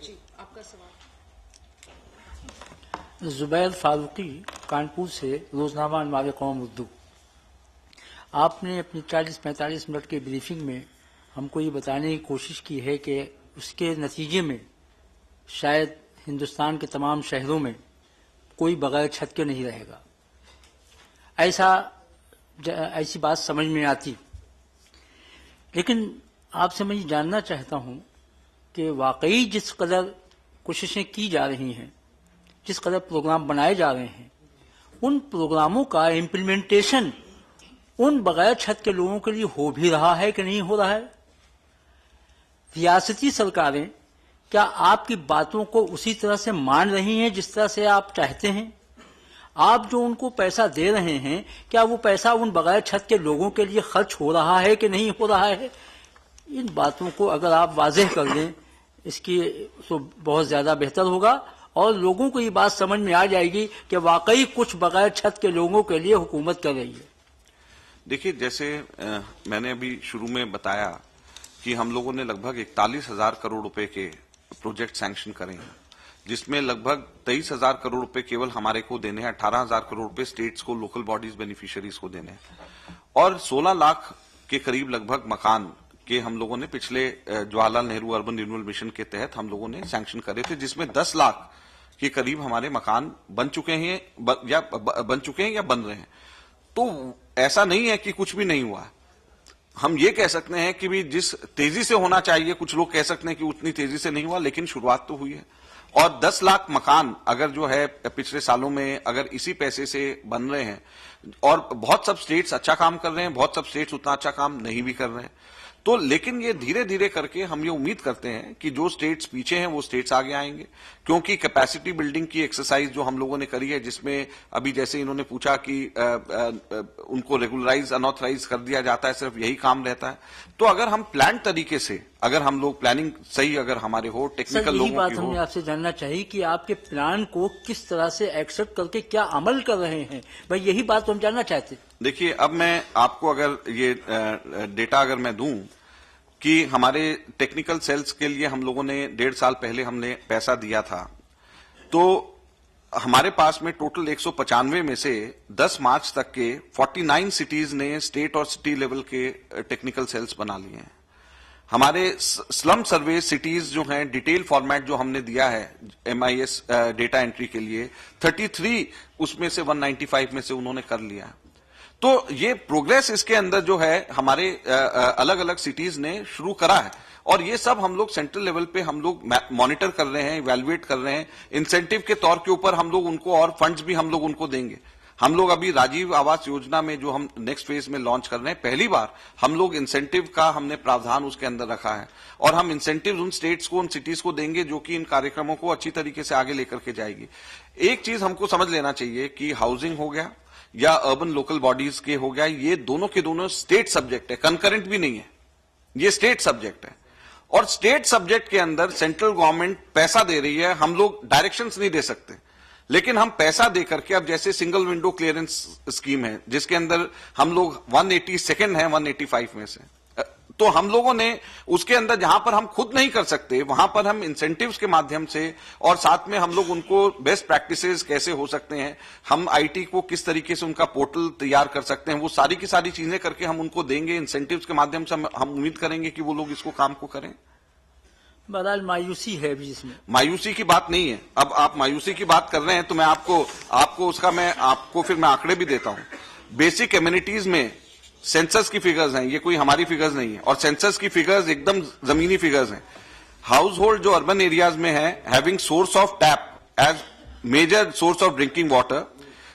जी, आपका सवाल। जुबैर फारूकी, कानपुर से, रोजनामा अनवार कौम उर्दू। आपने अपनी 40-45 मिनट की ब्रीफिंग में हमको ये बताने की कोशिश की है कि उसके नतीजे में शायद हिंदुस्तान के तमाम शहरों में कोई बगैर छत के नहीं रहेगा। ऐसी बात समझ में आती, लेकिन आपसे मैं ये जानना चाहता हूं कि वाकई जिस कदर कोशिशें की जा रही हैं, जिस कदर प्रोग्राम बनाए जा रहे हैं, उन प्रोग्रामों का इम्प्लीमेंटेशन उन बगैर छत के लोगों के लिए हो भी रहा है कि नहीं हो रहा है? रियासती सरकारें क्या आपकी बातों को उसी तरह से मान रही हैं जिस तरह से आप चाहते हैं? आप जो उनको पैसा दे रहे हैं, क्या वो पैसा उन बगैर छत के लोगों के लिए खर्च हो रहा है कि नहीं हो रहा है? इन बातों को अगर आप वाज़ेह कर दें, इसकी तो बहुत ज्यादा बेहतर होगा और लोगों को ये बात समझ में आ जाएगी कि वाकई कुछ बगैर छत के लोगों के लिए हुकूमत कर रही है। देखिए, जैसे मैंने अभी शुरू में बताया कि हम लोगों ने लगभग 41,000 करोड़ रुपए के प्रोजेक्ट सैंक्शन करे हैं, जिसमें लगभग 23,000 करोड़ रुपए केवल हमारे को देने हैं, 18,000 करोड़ रुपए स्टेट्स को, लोकल बॉडीज बेनिफिशियरीज को देने हैं और 16 लाख के करीब लगभग मकान के हम लोगों ने पिछले Jawaharlal Nehru urban renewal mission के तहत हम लोगों ने सैंक्शन करे थे, जिसमें 10 लाख के करीब हमारे मकान बन चुके हैं या बन रहे हैं। तो ऐसा नहीं है कि कुछ भी नहीं हुआ। हम ये कह सकते हैं कि भी जिस तेजी से होना चाहिए, कुछ लोग कह सकते हैं कि उतनी तेजी से नहीं हुआ, लेकिन शुरुआत तो हुई है। और 10 लाख मकान अगर जो है पिछले सालों में अगर इसी पैसे से बन रहे हैं, और बहुत सब स्टेट्स अच्छा काम कर रहे हैं, बहुत सब स्टेट्स उतना अच्छा काम नहीं भी कर रहे हैं, तो लेकिन ये धीरे धीरे करके हम ये उम्मीद करते हैं कि जो स्टेट्स पीछे हैं वो स्टेट्स आगे आएंगे, क्योंकि कैपेसिटी बिल्डिंग की एक्सरसाइज जो हम लोगों ने करी है, जिसमें अभी जैसे इन्होंने पूछा कि उनको रेगुलराइज अनऑथराइज कर दिया जाता है, सिर्फ यही काम रहता है। तो अगर हम प्लान तरीके से, अगर हम लोग प्लानिंग सही अगर हमारे हो, टेक्निकल लोगों की हो। बात हमने आपसे जानना चाहिए कि आपके प्लान को किस तरह से एक्सेप्ट करके क्या अमल कर रहे हैं, भाई यही बात हम जानना चाहते। देखिए, अब मैं आपको अगर ये डेटा अगर मैं दूं कि हमारे टेक्निकल सेल्स के लिए हम लोगों ने 1.5 साल पहले हमने पैसा दिया था, तो हमारे पास में टोटल 195 में से 10 मार्च तक के 49 सिटीज ने स्टेट और सिटी लेवल के टेक्निकल सेल्स बना लिए हैं। हमारे स्लम सर्वे सिटीज जो हैं, डिटेल फॉर्मेट जो हमने दिया है MIS डेटा एंट्री के लिए, 33 उसमें से 195 में से उन्होंने कर लिया। तो ये प्रोग्रेस इसके अंदर जो है हमारे अलग अलग सिटीज ने शुरू करा है, और ये सब हम लोग सेंट्रल लेवल पे हम लोग मॉनिटर कर रहे हैं, इवैल्यूएट कर रहे हैं। इंसेंटिव के तौर के ऊपर हम लोग उनको और फंड्स भी हम लोग उनको देंगे। हम लोग अभी राजीव आवास योजना में जो हम नेक्स्ट फेज में लॉन्च कर रहे हैं, पहली बार हम लोग इंसेंटिव का हमने प्रावधान उसके अंदर रखा है, और हम इंसेंटिव उन स्टेट्स को, उन सिटीज को देंगे जो कि इन कार्यक्रमों को अच्छी तरीके से आगे लेकर के जाएगी। एक चीज हमको समझ लेना चाहिए कि हाउसिंग हो गया या अर्बन लोकल बॉडीज के हो गया, ये दोनों के दोनों स्टेट सब्जेक्ट है, कंकरेंट भी नहीं है, ये स्टेट सब्जेक्ट है। और स्टेट सब्जेक्ट के अंदर सेंट्रल गवर्नमेंट पैसा दे रही है, हम लोग डायरेक्शंस नहीं दे सकते, लेकिन हम पैसा दे करके, अब जैसे सिंगल विंडो क्लियरेंस स्कीम है जिसके अंदर हम लोग 182nd है 185 में से, तो हम लोगों ने उसके अंदर जहां पर हम खुद नहीं कर सकते, वहां पर हम इंसेंटिव्स के माध्यम से, और साथ में हम लोग उनको बेस्ट प्रैक्टिसेस कैसे हो सकते हैं, हम IT को किस तरीके से उनका पोर्टल तैयार कर सकते हैं, वो सारी की सारी चीजें करके हम उनको देंगे। इंसेंटिव्स के माध्यम से हम उम्मीद करेंगे कि वो लोग इसको काम को करें। बहरहाल मायूसी है भी इसमें। मायूसी की बात नहीं है। अब आप मायूसी की बात कर रहे हैं तो मैं आपको फिर मैं आंकड़े भी देता हूं। बेसिक एमिनिटीज में सेंसस की फिगर्स हैं, ये कोई हमारी फिगर्स नहीं है, और सेंसस की फिगर्स एकदम जमीनी फिगर्स हैं। हाउस होल्ड जो अर्बन एरियाज में है, having source of tap as major source of drinking water,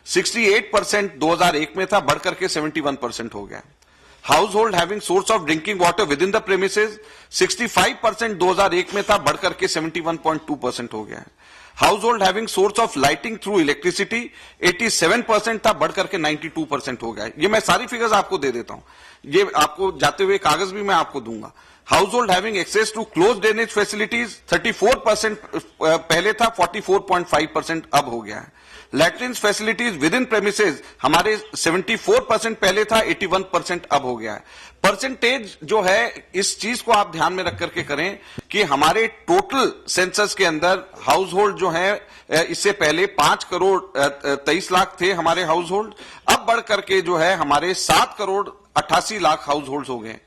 68% 2001 में था, बढ़कर के 71% हो गया। Household having source of drinking water within the premises, 65% 2001 में था, बढ़कर के 71.2% हो गया है। House hold having source of lighting through electricity 87% था, बढ़कर के 92% हो गया है। ये मैं सारी फिगर्स आपको दे देता हूं, ये आपको जाते हुए कागज भी मैं आपको दूंगा। Household having access to close drainage facilities 34% पहले था, 44.5% अब हो गया है। Latrines facilities within premises हमारे 74% पहले था, 81% अब हो गया है। परसेंटेज जो है इस चीज को आप ध्यान में रख करके करें कि हमारे टोटल सेंसस के अंदर हाउस होल्ड जो है इससे पहले 5 करोड़ 23 लाख थे हमारे हाउस होल्ड, अब बढ़ करके जो है हमारे 7 करोड़ 88 लाख हाउस होल्ड हो गए।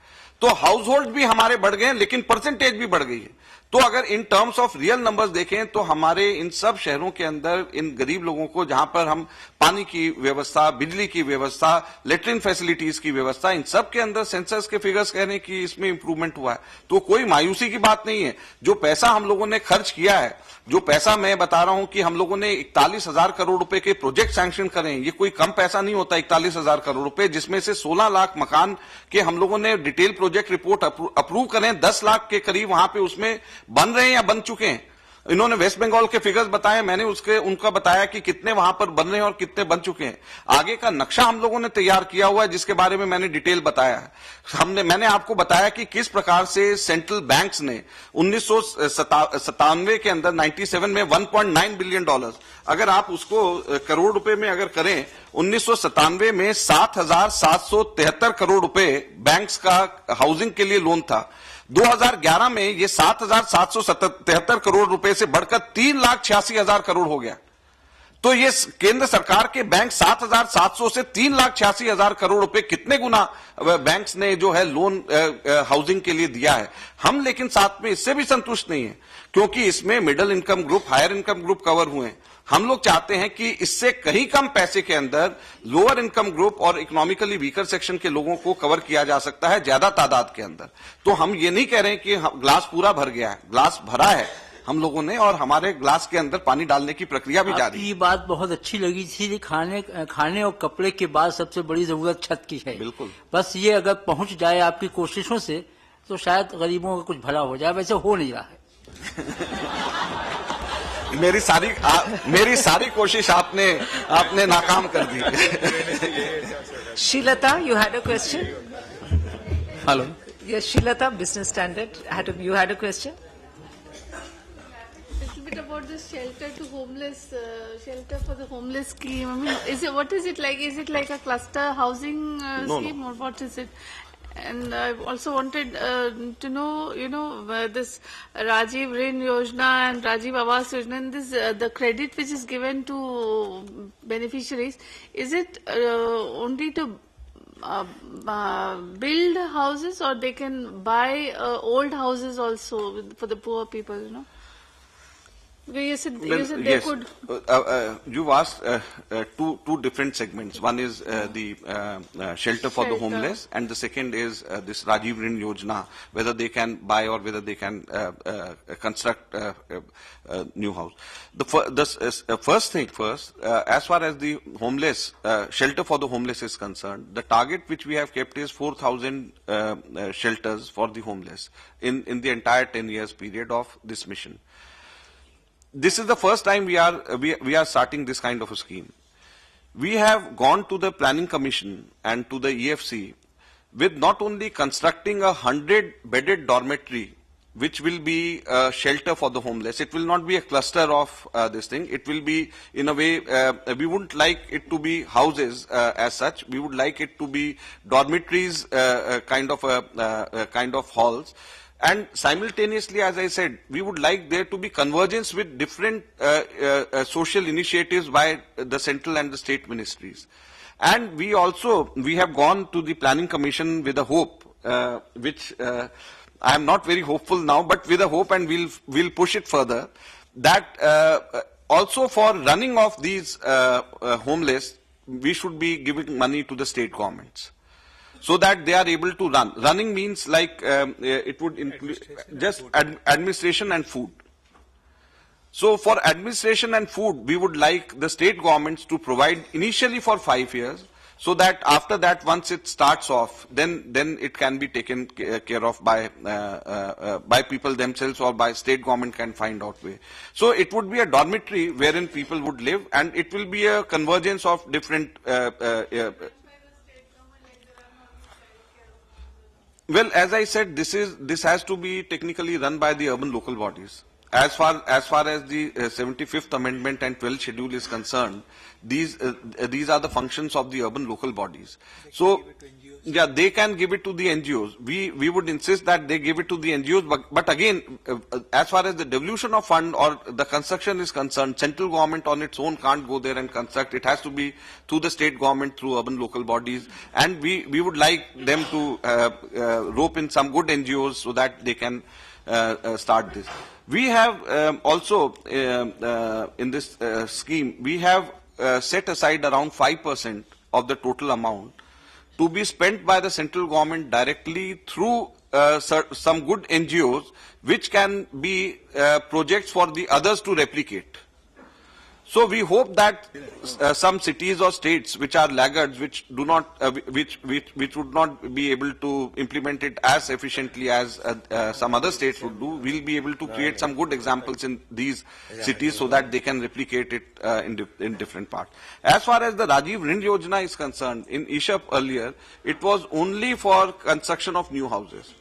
तो हाउस होल्ड भी हमारे बढ़ गए, लेकिन परसेंटेज भी बढ़ गई है। तो अगर in terms of real numbers देखें तो हमारे इन सब शहरों के अंदर इन गरीब लोगों को, जहां पर हम पानी की व्यवस्था, बिजली की व्यवस्था, लेट्रिन फैसिलिटीज की व्यवस्था, इन सब के अंदर सेंसस के फिगर्स कह रहे हैं कि इसमें इंप्रूवमेंट हुआ है। तो कोई मायूसी की बात नहीं है। जो पैसा हम लोगों ने खर्च किया है, जो पैसा मैं बता रहा हूं कि हम लोगों ने 41,000 करोड़ रुपए के प्रोजेक्ट सैंक्शन करें, ये कोई कम पैसा नहीं होता। 41,000 करोड़ रुपए, जिसमें से 16 लाख मकान के हम लोगों ने डिटेल प्रोजेक्ट रिपोर्ट अप्रूव करें, 10 लाख के करीब वहां पे उसमें बन रहे हैं या बन चुके हैं। इन्होंने वेस्ट बंगाल के फिगर्स बताए, मैंने उनका बताया कि कितने वहां पर बन रहे हैं और कितने बन चुके हैं। आगे का नक्शा हम लोगों ने तैयार किया हुआ है, जिसके बारे में मैंने डिटेल बताया है। मैंने आपको बताया कि किस प्रकार से सेंट्रल बैंक्स ने 1997 के अंदर 97 में $1.9 बिलियन, अगर आप उसको करोड़ रुपए में अगर करें, 1997 में 7,773 करोड़ रुपए बैंक्स का हाउसिंग के लिए लोन था। 2011 में ये 7,773 करोड़ रुपए से बढ़कर 3,86,000 करोड़ हो गया। तो ये केंद्र सरकार के बैंक 7,700 से 3,86,000 करोड़ रुपए कितने गुना बैंक्स ने जो है लोन हाउसिंग के लिए दिया है। हम लेकिन साथ में इससे भी संतुष्ट नहीं है, क्योंकि इसमें middle income group, higher income group cover हुए हैं। हम लोग चाहते हैं कि इससे कहीं कम पैसे के अंदर लोअर इनकम ग्रुप और इकोनॉमिकली वीकर सेक्शन के लोगों को कवर किया जा सकता है ज्यादा तादाद के अंदर। तो हम ये नहीं कह रहे हैं कि ग्लास पूरा भर गया है, ग्लास भरा है हम लोगों ने, और हमारे ग्लास के अंदर पानी डालने की प्रक्रिया भी जारी है। ये बात बहुत अच्छी लगी थी कि खाने और कपड़े के बाद सबसे बड़ी जरूरत छत की है। बिल्कुल, बस ये अगर पहुंच जाए आपकी कोशिशों से तो शायद गरीबों का कुछ भला हो जाए। वैसे हो नहीं रहा है। मेरी सारी कोशिश आपने नाकाम कर दी। Srilata, you had a question? Hello. Yes, Srilata, Business Standard. You had a question? Little bit about this shelter for the homeless scheme. I mean, what is it like? Is it like a cluster housing scheme, or what is it? And I also wanted to know, this Rajiv Rin Yojana and Rajiv Awas Yojana, and this the credit which is given to beneficiaries, is it only to build houses, or they can buy old houses also for the poor people? You said they yes. could. You've asked two different segments. One is the shelter for the homeless, and the second is this Rajiv Rin Yojana, whether they can buy or whether they can construct a new house. First thing first, as far as the homeless shelter for the homeless is concerned, the target which we have kept is 4,000 shelters for the homeless in the entire 10 years period of this mission. This is the first time we are starting this kind of a scheme. We have gone to the Planning Commission and to the EFC with not only constructing a 100-bedded dormitory, which will be a shelter for the homeless. It will not be a cluster of this thing. It will be, in a way, we wouldn't like it to be houses as such. We would like it to be dormitories, kind of halls. And simultaneously, as I said, we would like there to be convergence with different social initiatives by the central and the state ministries. And we have gone to the Planning Commission with a hope, which I am not very hopeful now, but with a hope, and we'll push it further, that also for running of these homeless, we should be giving money to the state governments, so that they are able to run. Running means like it would include just administration and food. So for administration and food, we would like the state governments to provide initially for 5 years, so that after that, once it starts off, then it can be taken care of by people themselves, or by state government can find out way. So it would be a dormitory wherein people would live, and it will be a convergence of different Well, as I said, this has to be technically run by the urban local bodies. As far as the 75th Amendment and 12th Schedule is concerned, these are the functions of the urban local bodies. So, yeah, they can give it to the NGOs. We would insist that they give it to the NGOs, but again, as far as the devolution of fund or the construction is concerned, central government on its own can't go there and construct. It has to be through the state government, through urban local bodies, and we would like them to rope in some good NGOs so that they can start this. We have also in this scheme, we have set aside around 5% of the total amount to be spent by the central government directly through some good NGOs, which can be projects for the others to replicate. So we hope that some cities or states which are laggards, which do not, which would not be able to implement it as efficiently as some other states would do, will be able to create some good examples in these cities so that they can replicate it in different parts. As far as the Rajiv Rin Yojana is concerned, in Ishap earlier, it was only for construction of new houses.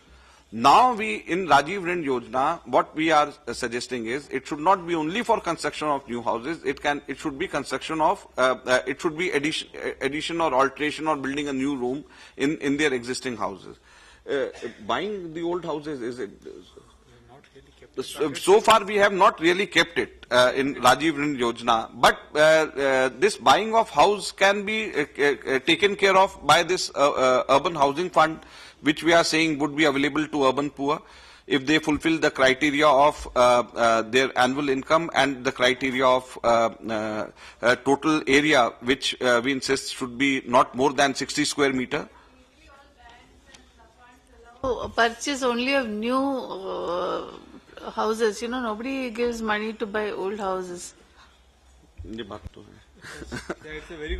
Now in Rajiv Rin Yojana, what we are suggesting is it should not be only for construction of new houses. It should be construction of it should be addition or alteration or building a new room in their existing houses. Buying the old houses, is it? So far we have not really kept it in Rajiv Rin Yojana, but this buying of house can be taken care of by this urban housing fund, which we are saying would be available to urban poor if they fulfill the criteria of their annual income and the criteria of total area, which we insist should be not more than 60 square meter. Purchase only of new houses, nobody gives money to buy old houses. ये बात तो है. Yeah, it's a very good